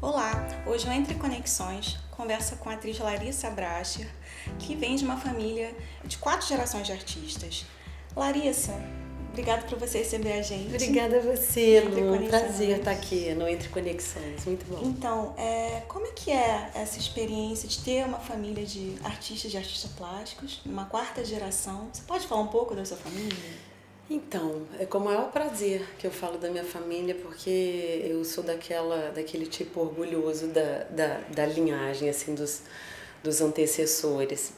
Olá, hoje o Entre Conexões conversa com a atriz Larissa Brasher, que vem de uma família de 4 gerações de artistas. Larissa, obrigada por você receber a gente. Obrigada a você, Entre Lu. Um Conexões. prazer estar aqui no Entre Conexões. Muito bom. Então, como é que é essa experiência de ter uma família de artistas plásticos, uma 4ª geração? Você pode falar um pouco da sua família? Então, é com o maior prazer que eu falo da minha família, porque eu sou daquele tipo orgulhoso da linhagem, assim, dos antecessores.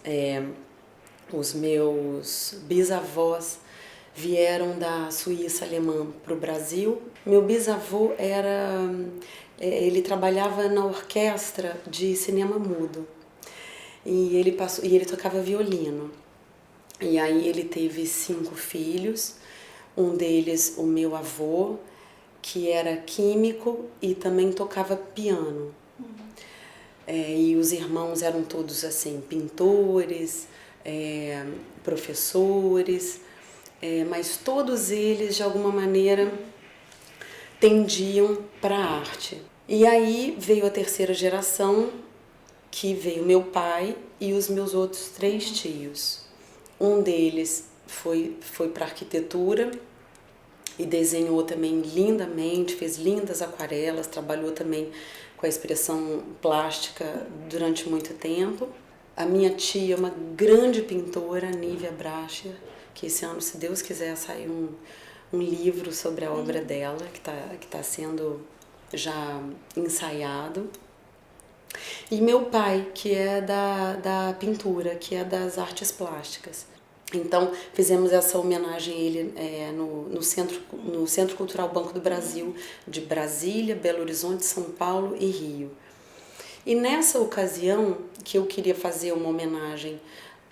Os meus bisavós vieram da Suíça alemã para o Brasil. Meu bisavô ele trabalhava na orquestra de cinema mudo e ele tocava violino. E aí ele teve 5 filhos, um deles o meu avô, que era químico e também tocava piano. E os irmãos eram todos assim, pintores, professores, mas todos eles de alguma maneira tendiam para a arte. E aí veio a 3ª geração, que veio meu pai e os meus outros 3 tios. Um deles foi para arquitetura e desenhou também lindamente, fez lindas aquarelas, trabalhou também com a expressão plástica durante muito tempo. A minha tia é uma grande pintora, Nívia Brasher, que esse ano, se Deus quiser, sair um livro sobre a obra dela, que tá sendo já ensaiado. E meu pai, que é da pintura, que é das artes plásticas. Então, fizemos essa homenagem a ele no Centro Cultural Banco do Brasil, de Brasília, Belo Horizonte, São Paulo e Rio. E nessa ocasião, que eu queria fazer uma homenagem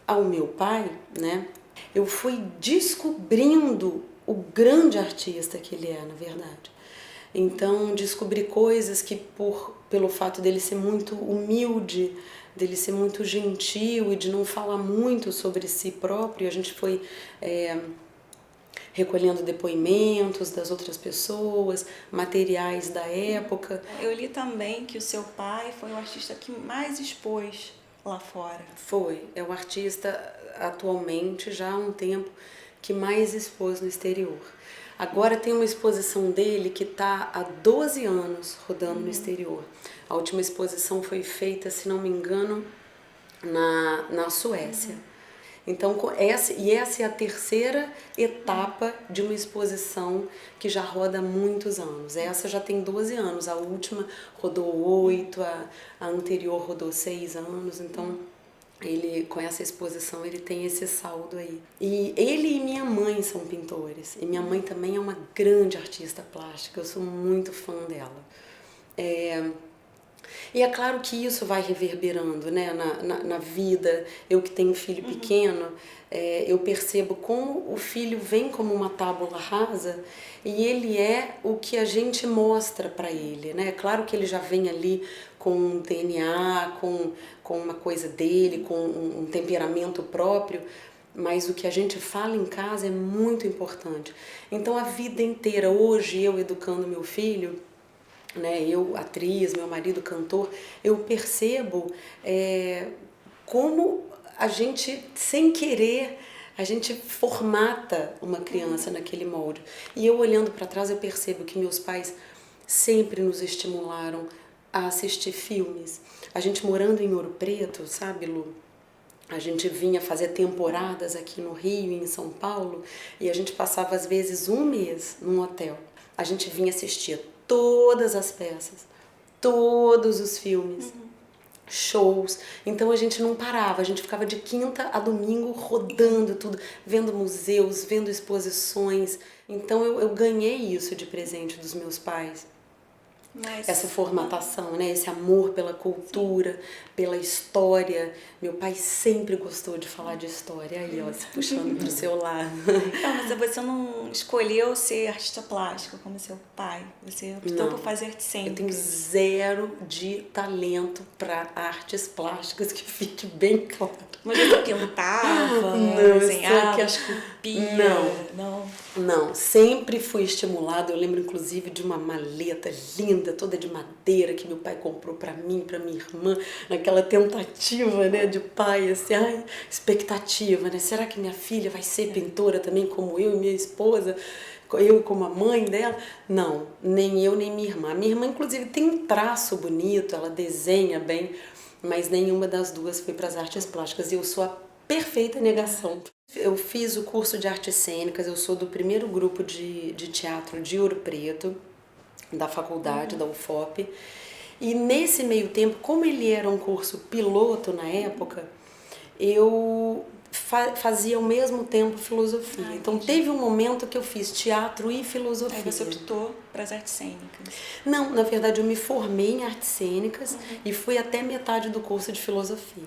ao meu pai, né, eu fui descobrindo o grande artista que ele é, na verdade. Então, descobri coisas que, pelo fato dele ser muito humilde, dele ser muito gentil e de não falar muito sobre si próprio, a gente foi recolhendo depoimentos das outras pessoas, materiais da época. Eu li também que o seu pai foi o artista que mais expôs lá fora. É o artista atualmente, já há um tempo, que mais expôs no exterior. Agora tem uma exposição dele que está há 12 anos rodando no exterior. A última exposição foi feita, se não me engano, na Suécia. Então, essa é a 3ª etapa de uma exposição que já roda há muitos anos. Essa já tem 12 anos, a última rodou 8, a anterior rodou 6 anos, então ele, com essa exposição, ele tem esse saldo aí. E ele e minha mãe são pintores, e minha mãe também é uma grande artista plástica, eu sou muito fã dela. E é claro que isso vai reverberando, né, na vida. Eu que tenho filho pequeno, eu percebo como o filho vem como uma tábula rasa e ele é o que a gente mostra para ele, né? Claro que ele já vem ali com um DNA, com uma coisa dele, com um temperamento próprio, mas o que a gente fala em casa é muito importante. Então, a vida inteira, hoje eu educando meu filho, né, eu, atriz, meu marido, cantor, eu percebo como a gente, sem querer, a gente formata uma criança naquele molde. E eu, olhando para trás, eu percebo que meus pais sempre nos estimularam a assistir filmes. A gente morando em Ouro Preto, sabe, Lu? A gente vinha fazer temporadas aqui no Rio e em São Paulo e a gente passava, às vezes, 1 mês num hotel. A gente vinha assistir todas as peças, todos os filmes, shows. Então a gente não parava, a gente ficava de quinta a domingo rodando tudo, vendo museus, vendo exposições. Então eu ganhei isso de presente dos meus pais. Essa formatação, né? Esse amor pela cultura, pela história. Meu pai sempre gostou de falar de história. Aí, ó, se puxando pro seu lado. Então, mas você não escolheu ser artista plástica como seu pai. Você optou por fazer arte sempre. Eu tenho 0 de talento para artes plásticas, que fique bem claro. Mas você pintava, desenhava, esculpia? Não, sempre fui estimulada. Eu lembro, inclusive, de uma maleta linda linda, toda de madeira, que meu pai comprou para mim, para minha irmã, naquela tentativa, né, de pai, assim, ai, expectativa, né? Será que minha filha vai ser pintora também como eu e minha esposa? Eu como a mãe dela? Não, nem eu nem minha irmã. A minha irmã, inclusive, tem um traço bonito, ela desenha bem, mas nenhuma das duas foi para as artes plásticas. E eu sou a perfeita negação. Eu fiz o curso de artes cênicas, eu sou do primeiro grupo de teatro de Ouro Preto, da faculdade, da UFOP. E nesse meio tempo, como ele era um curso piloto na época, eu fazia ao mesmo tempo filosofia. Então teve um momento que eu fiz teatro e filosofia. Aí você optou para as artes cênicas? Não, na verdade eu me formei em artes cênicas e fui até metade do curso de filosofia.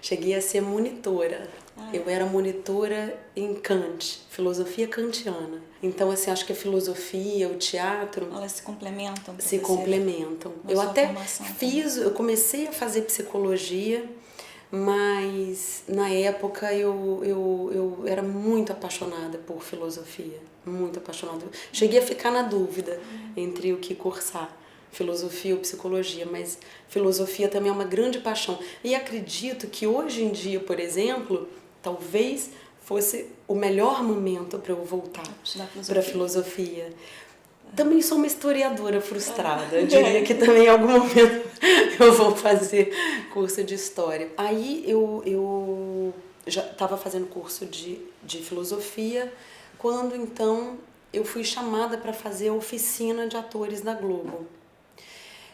Cheguei a ser monitora. Eu era monitora em Kant, filosofia kantiana. Então, assim, acho que a filosofia, o teatro... Elas se complementam? Se complementam. Eu até fiz, eu comecei a fazer psicologia, mas na época eu era muito apaixonada por filosofia, muito apaixonada. Cheguei a ficar na dúvida entre o que cursar, filosofia ou psicologia, mas filosofia também é uma grande paixão. E acredito que hoje em dia, por exemplo, talvez fosse o melhor momento para eu voltar para a filosofia. Também sou uma historiadora frustrada. Eu diria que também em algum momento eu vou fazer curso de história. Aí eu já estava fazendo curso de filosofia, quando então eu fui chamada para fazer a oficina de atores da Globo.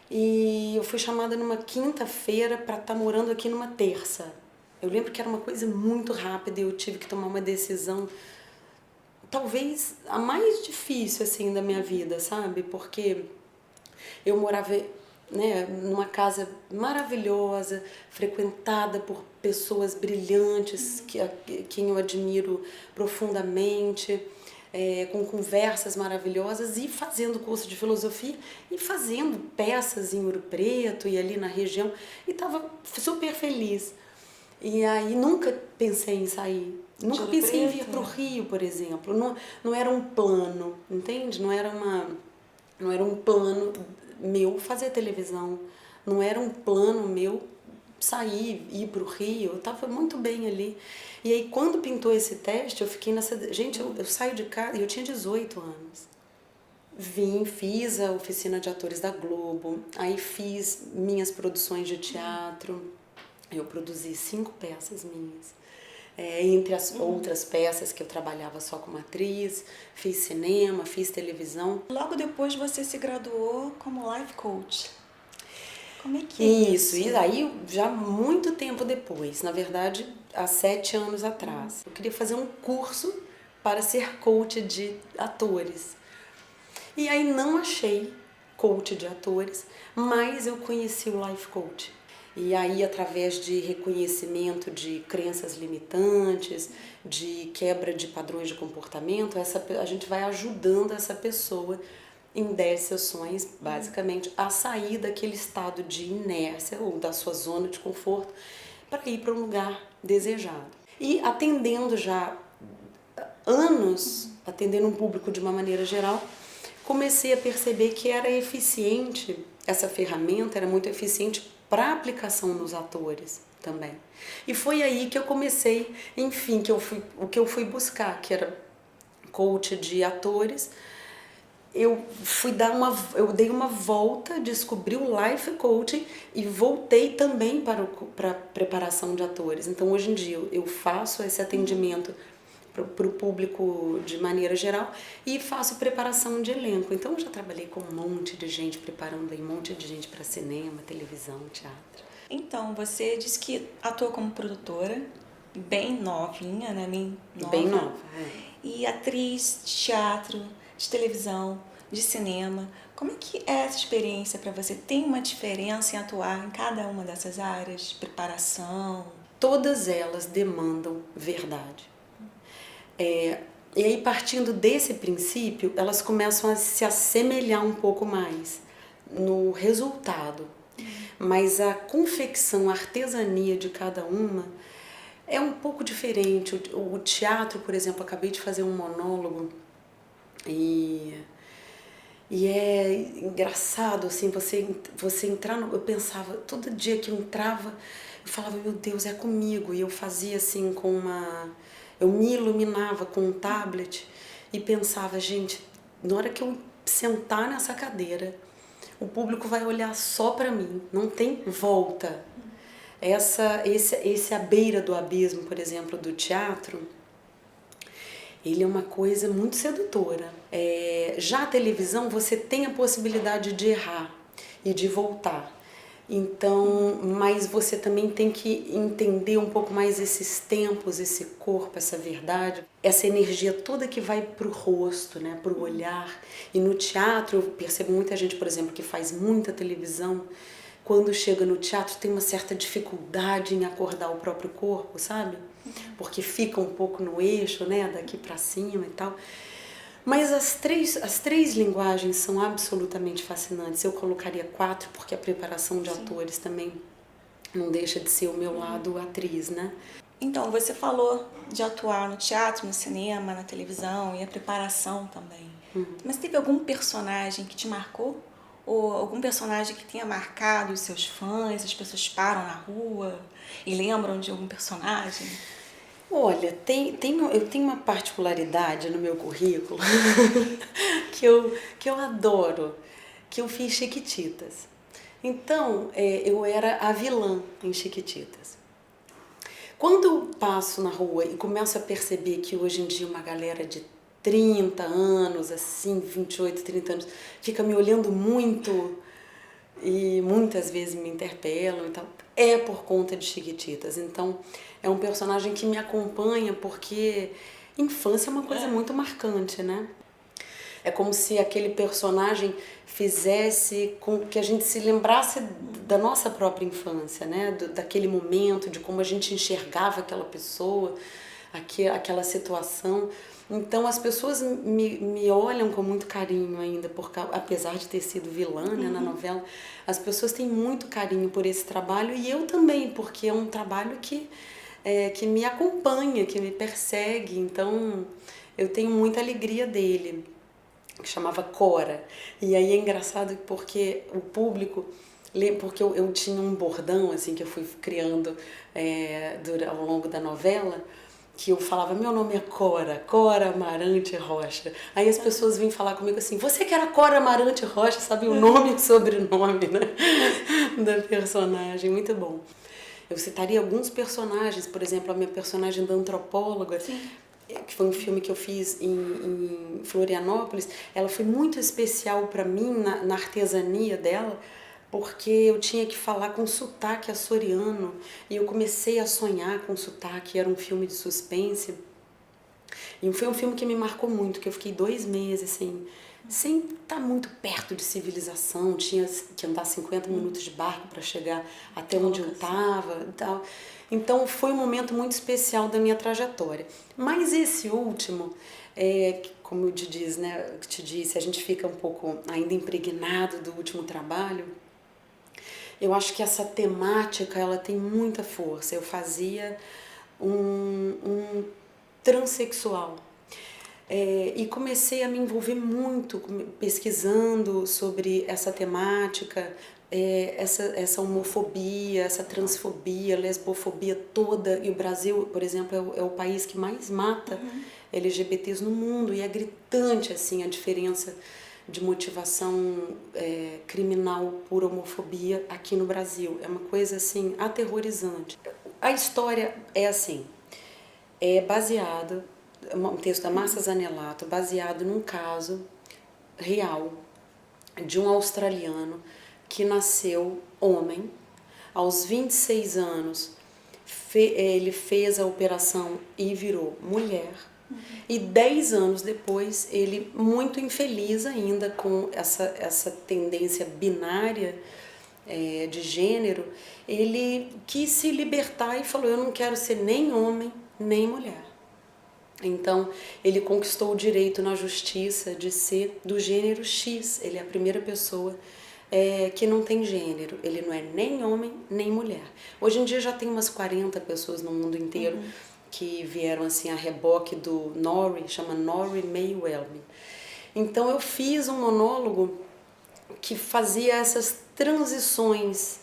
E eu fui chamada numa quinta-feira para estar morando aqui numa terça. Eu lembro que era uma coisa muito rápida e eu tive que tomar uma decisão, talvez a mais difícil assim da minha vida, sabe? Porque eu morava, né, numa casa maravilhosa, frequentada por pessoas brilhantes, quem eu admiro profundamente, com conversas maravilhosas, e fazendo curso de filosofia e fazendo peças em Ouro Preto e ali na região, e estava super feliz. E aí nunca pensei em sair, nunca pensei em vir para o Rio, por exemplo. Não era um plano, entende? Não era um plano meu fazer televisão, não era um plano meu sair, ir para o Rio. Eu estava muito bem ali. E aí quando pintou esse teste, eu fiquei nessa... Gente, eu saio de casa, e eu tinha 18 anos. Fiz a oficina de atores da Globo, aí fiz minhas produções de teatro. Eu produzi 5 peças minhas, entre as outras peças que eu trabalhava só como atriz, fiz cinema, fiz televisão. Logo depois você se graduou como life coach. Como é que é isso? E aí já muito tempo depois, na verdade há 7 anos atrás, eu queria fazer um curso para ser coach de atores. E aí não achei coach de atores, mas eu conheci o life coach. E aí, através de reconhecimento de crenças limitantes, de quebra de padrões de comportamento, a gente vai ajudando essa pessoa em 10 sessões, basicamente, a sair daquele estado de inércia ou da sua zona de conforto para ir para um lugar desejado. E atendendo já anos, atendendo um público de uma maneira geral, comecei a perceber que era eficiente, essa ferramenta era muito eficiente para aplicação nos atores também. E foi aí que eu comecei, enfim, o que eu fui buscar, que era coach de atores. Eu dei uma volta, descobri o life coaching e voltei também para a preparação de atores. Então hoje em dia eu faço esse atendimento para o público de maneira geral e faço preparação de elenco. Então eu já trabalhei com um monte de gente, preparando um monte de gente para cinema, televisão, teatro. Então, você disse que atua como produtora, bem novinha, né? Bem nova. E atriz de teatro, de televisão, de cinema. Como é que é essa experiência para você? Tem uma diferença em atuar em cada uma dessas áreas? Preparação? Todas elas demandam verdade. E aí, partindo desse princípio, elas começam a se assemelhar um pouco mais no resultado. Mas a confecção, a artesania de cada uma é um pouco diferente. O teatro, por exemplo, acabei de fazer um monólogo e E é engraçado, assim, você entrar no... Eu pensava, todo dia que eu entrava, eu falava, meu Deus, é comigo. E eu fazia assim com uma... Eu me iluminava com um tablet e pensava, gente, na hora que eu sentar nessa cadeira, o público vai olhar só pra mim, não tem volta. Esse à beira do abismo, por exemplo, do teatro, ele é uma coisa muito sedutora. Já a televisão, você tem a possibilidade de errar e de voltar. Então, mas você também tem que entender um pouco mais esses tempos, esse corpo, essa verdade, essa energia toda que vai pro rosto, né, pro olhar. E no teatro, eu percebo muita gente, por exemplo, que faz muita televisão, quando chega no teatro tem uma certa dificuldade em acordar o próprio corpo, sabe? Porque fica um pouco no eixo, né, daqui para cima e tal. Mas as três linguagens são absolutamente fascinantes. Eu colocaria 4, porque a preparação de atores também não deixa de ser o meu lado atriz, né? Então, você falou de atuar no teatro, no cinema, na televisão e a preparação também. Mas teve algum personagem que te marcou? Ou algum personagem que tenha marcado os seus fãs, as pessoas param na rua e lembram de algum personagem? Olha, eu tenho uma particularidade no meu currículo que eu adoro, que eu fiz Chiquititas. Então, eu era a vilã em Chiquititas. Quando eu passo na rua e começo a perceber que hoje em dia uma galera de 30 anos, assim, 28, 30 anos, fica me olhando muito e muitas vezes me interpelam e tal, é por conta de Chiquititas. Então, é um personagem que me acompanha porque infância é uma coisa muito marcante, né? É como se aquele personagem fizesse com que a gente se lembrasse da nossa própria infância, né? Daquele momento, de como a gente enxergava aquela pessoa, aquela situação. Então as pessoas me olham com muito carinho ainda, porque apesar de ter sido vilã, né, na novela, as pessoas têm muito carinho por esse trabalho e eu também, porque é um trabalho que me acompanha, que me persegue. Então eu tenho muita alegria dele, que chamava Cora. E aí é engraçado porque o público... Porque eu tinha um bordão assim que eu fui criando ao longo da novela, que eu falava, meu nome é Cora Amarante Rocha. Aí as pessoas vinham falar comigo assim, você que era Cora Amarante Rocha, sabe o nome e o sobrenome, né, da personagem, muito bom. Eu citaria alguns personagens, por exemplo, a minha personagem da antropóloga, que foi um filme que eu fiz em Florianópolis, ela foi muito especial para mim na artesania dela, porque eu tinha que falar com sotaque açoriano e eu comecei a sonhar com sotaque. Era um filme de suspense e foi um filme que me marcou muito, que eu fiquei 2 meses assim, sem estar muito perto de civilização, tinha que andar 50 minutos de barco para chegar até onde eu estava e tal. Então foi um momento muito especial da minha trajetória. Mas esse último, como eu te disse, a gente fica um pouco ainda impregnado do último trabalho. Eu acho que essa temática ela tem muita força. Eu fazia um transexual e comecei a me envolver muito pesquisando sobre essa temática, essa homofobia, essa transfobia, lesbofobia toda. E o Brasil, por exemplo, é o país que mais mata LGBTs no mundo, e é gritante assim a diferença de motivação criminal por homofobia aqui no Brasil. É uma coisa assim aterrorizante. A história é assim, é baseado, um texto da Márcia Zanelato, baseado num caso real de um australiano que nasceu homem, aos 26 anos ele fez a operação e virou mulher. E 10 anos depois, ele, muito infeliz ainda com essa tendência binária de gênero, ele quis se libertar e falou, eu não quero ser nem homem, nem mulher. Então, ele conquistou o direito na justiça de ser do gênero X. Ele é a primeira pessoa que não tem gênero. Ele não é nem homem, nem mulher. Hoje em dia já tem umas 40 pessoas no mundo inteiro que vieram assim a reboque do Norrie, chama Norrie May Welby. Então eu fiz um monólogo que fazia essas transições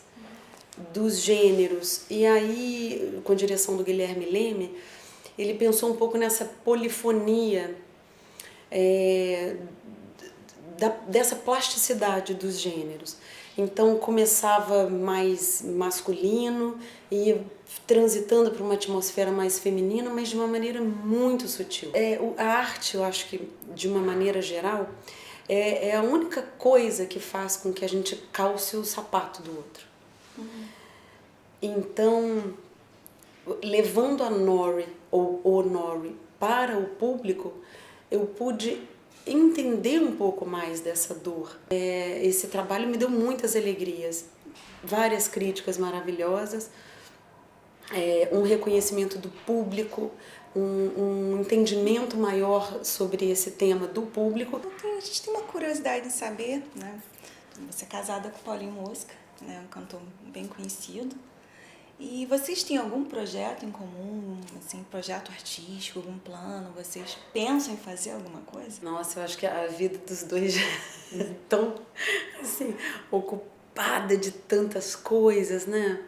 dos gêneros. E aí, com a direção do Guilherme Leme, ele pensou um pouco nessa polifonia, dessa plasticidade dos gêneros. Então começava mais masculino e ia transitando para uma atmosfera mais feminina, mas de uma maneira muito sutil. A arte, eu acho que de uma maneira geral, é a única coisa que faz com que a gente calce o sapato do outro. Então, levando a Nori, ou o Nori, para o público, eu pude entender um pouco mais dessa dor. Esse trabalho me deu muitas alegrias, várias críticas maravilhosas, um reconhecimento do público, um entendimento maior sobre esse tema do público. A gente tem uma curiosidade em saber, né? Você é casada com Paulinho Mosca, né? Um cantor bem conhecido. E vocês têm algum projeto em comum, assim, projeto artístico, algum plano? Vocês pensam em fazer alguma coisa? Nossa, eu acho que a vida dos dois é tão, assim, ocupada de tantas coisas, né?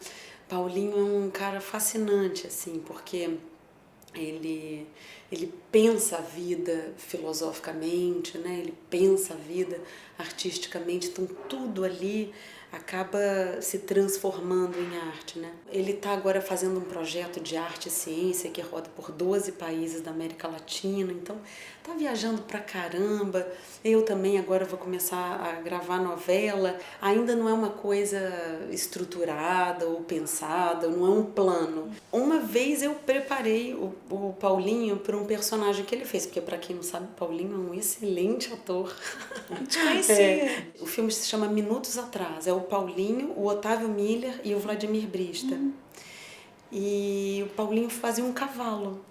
Paulinho é um cara fascinante, assim, porque ele pensa a vida filosoficamente, né? Ele pensa a vida artisticamente, então tudo ali acaba se transformando em arte, né? Ele está agora fazendo um projeto de arte e ciência que roda por 12 países da América Latina, então tá viajando pra caramba. Eu também agora vou começar a gravar novela. Ainda não é uma coisa estruturada ou pensada, não é um plano. Uma vez eu preparei o Paulinho para um personagem que ele fez, porque para quem não sabe, Paulinho é um excelente ator. Te conhecia. O filme se chama Minutos Atrás. É o Paulinho, o Otávio Miller e o Vladimir Brista. E o Paulinho fazia um cavalo.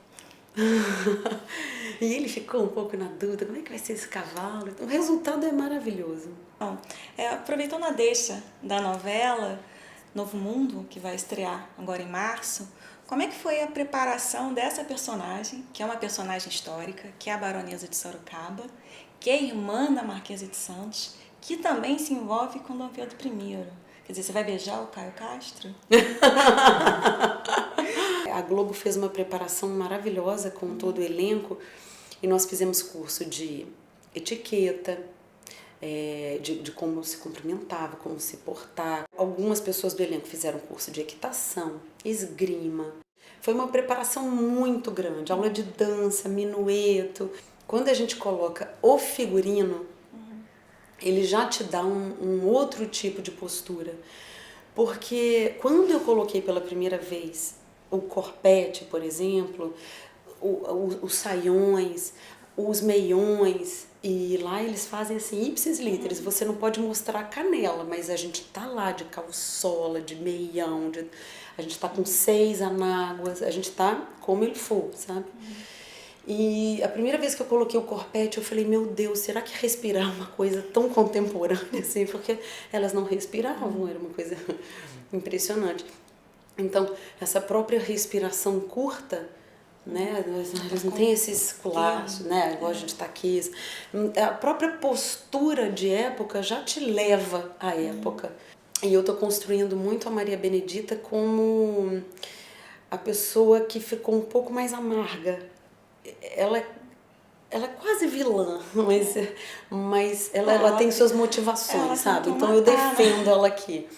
E ele ficou um pouco na dúvida, como é que vai ser esse cavalo? Então, o resultado é maravilhoso. Bom, aproveitando a deixa da novela Novo Mundo, que vai estrear agora em março, como é que foi a preparação dessa personagem, que é uma personagem histórica, que é a Baronesa de Sorocaba, que é irmã da Marquesa de Santos, que também se envolve com Dom Pedro I? Quer dizer, você vai beijar o Caio Castro? A Globo fez uma preparação maravilhosa com todo o elenco e nós fizemos curso de etiqueta, de como se cumprimentava, como se portar. Algumas pessoas do elenco fizeram curso de equitação, esgrima. Foi uma preparação muito grande, aula de dança, minueto. Quando a gente coloca o figurino, ele já te dá um outro tipo de postura. Porque quando eu coloquei pela primeira vez o corpete, por exemplo, os saiões, os meiões, e lá eles fazem assim, ipsis literis, você não pode mostrar a canela, mas a gente tá lá de calçola, de meião, a gente tá com 6 anáguas, a gente tá como ele for, sabe? E a primeira vez que eu coloquei o corpete, eu falei, meu Deus, será que respirar é uma coisa tão contemporânea assim? Porque elas não respiravam, era uma coisa impressionante. Então, essa própria respiração curta, né? Eles não têm esses colares, né? Igual a gente tá aqui. A própria postura de época já te leva à época. E eu tô construindo muito a Maria Benedita como a pessoa que ficou um pouco mais amarga. Ela é quase vilã, mas ela tem suas motivações, sabe? Então eu defendo ela aqui.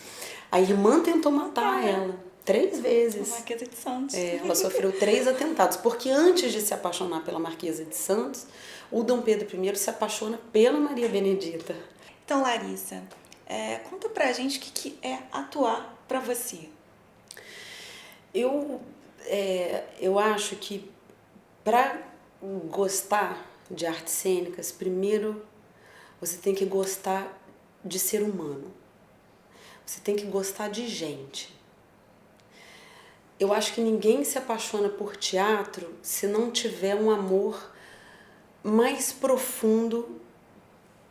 A irmã tentou matar ela 3 vezes. A Marquesa de Santos. Ela sofreu 3 atentados, porque antes de se apaixonar pela Marquesa de Santos, o Dom Pedro I se apaixona pela Maria Benedita. Então, Larissa, conta pra gente o que é atuar pra você. Eu acho que para gostar de artes cênicas, primeiro você tem que gostar de ser humano. Você tem que gostar de gente. Eu acho que ninguém se apaixona por teatro se não tiver um amor mais profundo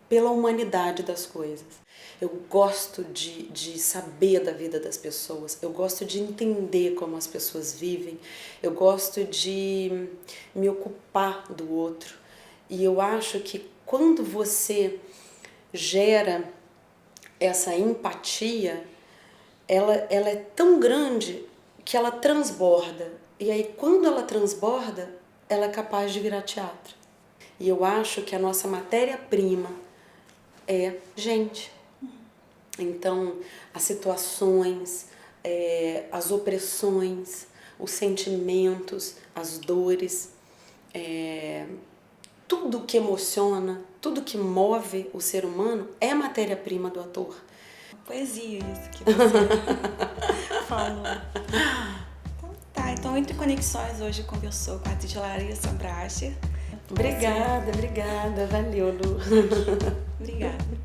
pela humanidade das coisas. Eu gosto de saber da vida das pessoas, eu gosto de entender como as pessoas vivem, eu gosto de me ocupar do outro. E eu acho que quando você gera essa empatia, ela é tão grande que ela transborda. E aí, quando ela transborda, ela é capaz de virar teatro. E eu acho que a nossa matéria-prima é gente. Então, as situações, as opressões, os sentimentos, as dores, tudo que emociona, tudo que move o ser humano é matéria-prima do ator. Poesia isso que você falou. Então Entre Conexões hoje conversou com a atriz Larissa Bracher. Obrigada, valeu, Lu. Obrigada.